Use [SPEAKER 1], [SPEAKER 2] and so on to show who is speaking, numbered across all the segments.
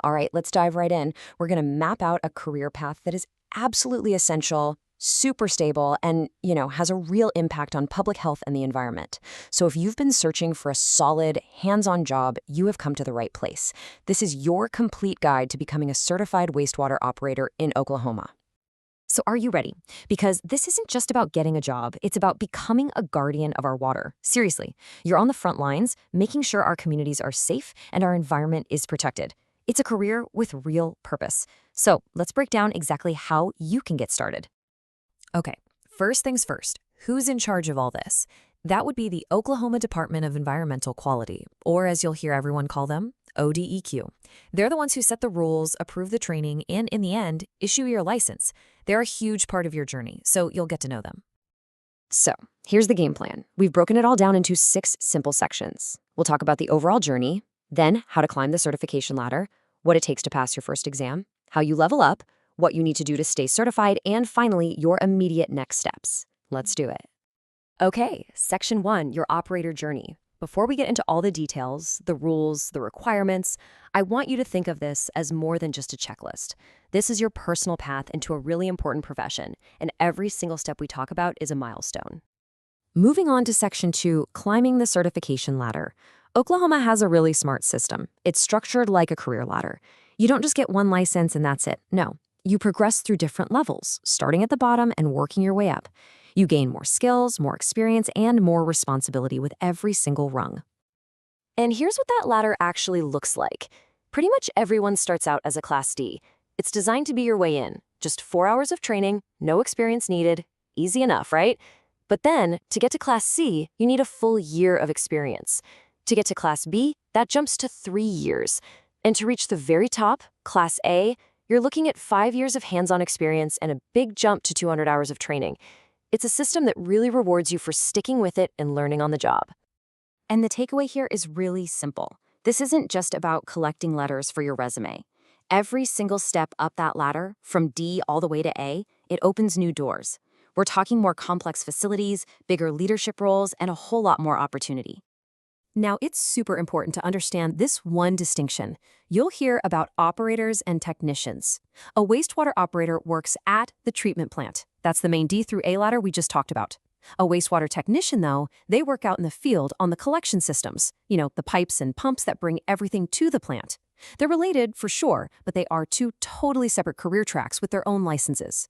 [SPEAKER 1] All right, let's dive right in. We're going to map out a career path that is absolutely essential, super stable, and, has a real impact on public health and the environment. So if you've been searching for a solid, hands-on job, you have come to the right place. This is your complete guide to becoming a certified wastewater operator in Oklahoma. So are you ready? Because this isn't just about getting a job, it's about becoming a guardian of our water. Seriously, you're on the front lines, making sure our communities are safe and our environment is protected. It's a career with real purpose. So let's break down exactly how you can get started. Okay, first things first, who's in charge of all this? That would be the Oklahoma Department of Environmental Quality, or as you'll hear everyone call them, ODEQ. They're the ones who set the rules, approve the training, and in the end, issue your license. They're a huge part of your journey, so you'll get to know them. So, here's the game plan. We've broken it all down into 6 simple sections. We'll talk about the overall journey, then how to climb the certification ladder, what it takes to pass your first exam, how you level up, what you need to do to stay certified, and finally, your immediate next steps. Let's do it. Okay, Section 1, your operator journey. Before we get into all the details, the rules, the requirements, I want you to think of this as more than just a checklist. This is your personal path into a really important profession, and every single step we talk about is a milestone. Moving on to Section 2, climbing the certification ladder. Oklahoma has a really smart system. It's structured like a career ladder. You don't just get one license and that's it. No, you progress through different levels, starting at the bottom and working your way up. You gain more skills, more experience, and more responsibility with every single rung. And here's what that ladder actually looks like. Pretty much everyone starts out as a Class D. It's designed to be your way in. Just 4 hours of training, no experience needed. Easy enough, right? But then, to get to Class C, you need a full year of experience. To get to Class B, that jumps to 3 years. And to reach the very top, Class A, you're looking at 5 years of hands-on experience and a big jump to 200 hours of training. It's a system that really rewards you for sticking with it and learning on the job. And the takeaway here is really simple. This isn't just about collecting letters for your resume. Every single step up that ladder, from D all the way to A, it opens new doors. We're talking more complex facilities, bigger leadership roles, and a whole lot more opportunity. Now, it's super important to understand this one distinction. You'll hear about operators and technicians. A wastewater operator works at the treatment plant. That's the main D through A ladder we just talked about. A wastewater technician, though, they work out in the field on the collection systems, the pipes and pumps that bring everything to the plant. They're related, for sure, but they are 2 totally separate career tracks with their own licenses.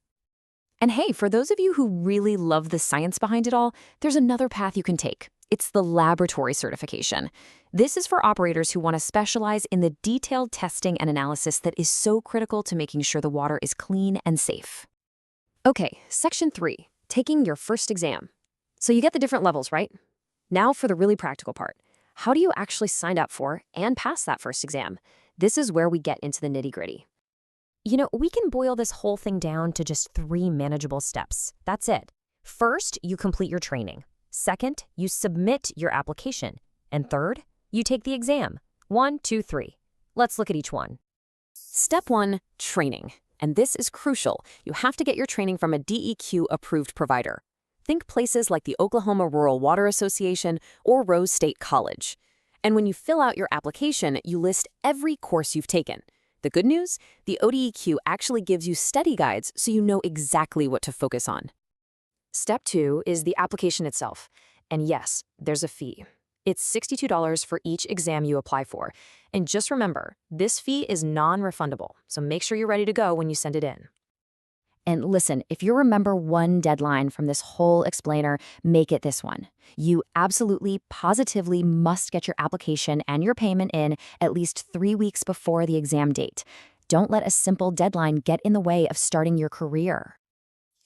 [SPEAKER 1] And hey, for those of you who really love the science behind it all, there's another path you can take. It's the laboratory certification. This is for operators who want to specialize in the detailed testing and analysis that is so critical to making sure the water is clean and safe. Okay, Section 3, taking your first exam. So you get the different levels, right? Now for the really practical part. How do you actually sign up for and pass that first exam? This is where we get into the nitty-gritty. We can boil this whole thing down to just 3 manageable steps. That's it. First, you complete your training. Second, you submit your application. And third, you take the exam. 1, 2, 3. Let's look at each one. Step 1, training. And this is crucial. You have to get your training from a DEQ-approved provider. Think places like the Oklahoma Rural Water Association or Rose State College. And when you fill out your application, you list every course you've taken. The good news? The ODEQ actually gives you study guides so you know exactly what to focus on. Step 2 is the application itself. And yes, there's a fee. It's $62 for each exam you apply for. And just remember, this fee is non-refundable, so make sure you're ready to go when you send it in. And listen, if you remember one deadline from this whole explainer, make it this one. You absolutely, positively must get your application and your payment in at least 3 weeks before the exam date. Don't let a simple deadline get in the way of starting your career.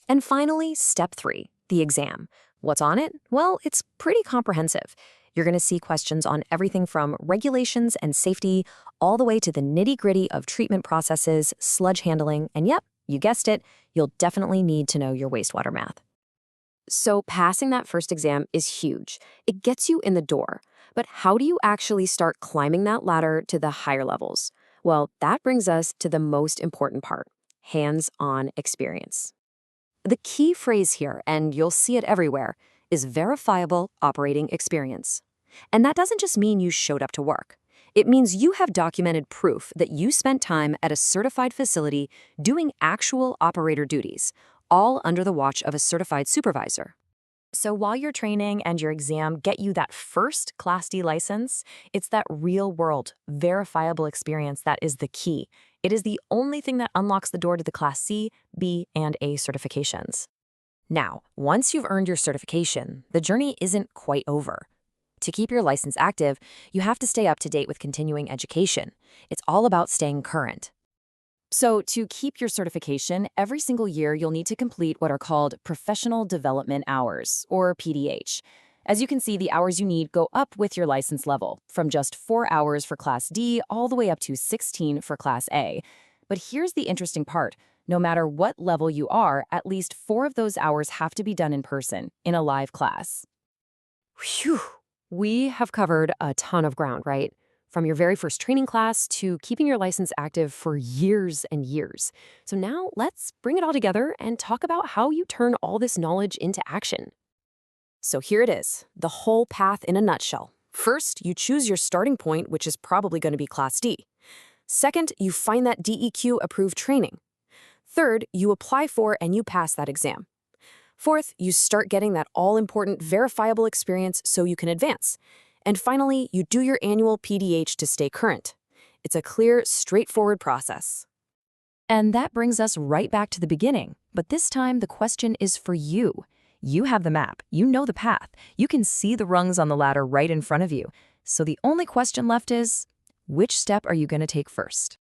[SPEAKER 1] And finally, Step 3, the exam. What's on it? Well, it's pretty comprehensive. You're going to see questions on everything from regulations and safety all the way to the nitty-gritty of treatment processes, sludge handling, and yep, you guessed it, you'll definitely need to know your wastewater math. So passing that first exam is huge. It gets you in the door. But how do you actually start climbing that ladder to the higher levels? Well, that brings us to the most important part, hands-on experience. The key phrase here, and you'll see it everywhere, is verifiable operating experience. And that doesn't just mean you showed up to work. It means you have documented proof that you spent time at a certified facility doing actual operator duties, all under the watch of a certified supervisor. So while your training and your exam get you that first Class D license, it's that real-world, verifiable experience that is the key. It is the only thing that unlocks the door to the Class C, B, and A certifications. Now, once you've earned your certification, the journey isn't quite over. To keep your license active, you have to stay up to date with continuing education. It's all about staying current. So to keep your certification, every single year you'll need to complete what are called Professional Development Hours, or PDH. As you can see, the hours you need go up with your license level, from just 4 hours for Class D all the way up to 16 for Class A. But here's the interesting part. No matter what level you are, at least 4 of those hours have to be done in person, in a live class. Phew! We have covered a ton of ground, right? From your very first training class to keeping your license active for years and years. So now let's bring it all together and talk about how you turn all this knowledge into action. So here it is, the whole path in a nutshell. First, you choose your starting point, which is probably going to be Class D. Second, you find that DEQ-approved training. Third, you apply for and you pass that exam. Fourth, you start getting that all-important verifiable experience so you can advance. And finally, you do your annual PDH to stay current. It's a clear, straightforward process. And that brings us right back to the beginning. But this time, the question is for you. You have the map. You know the path. You can see the rungs on the ladder right in front of you. So the only question left is, which step are you going to take first?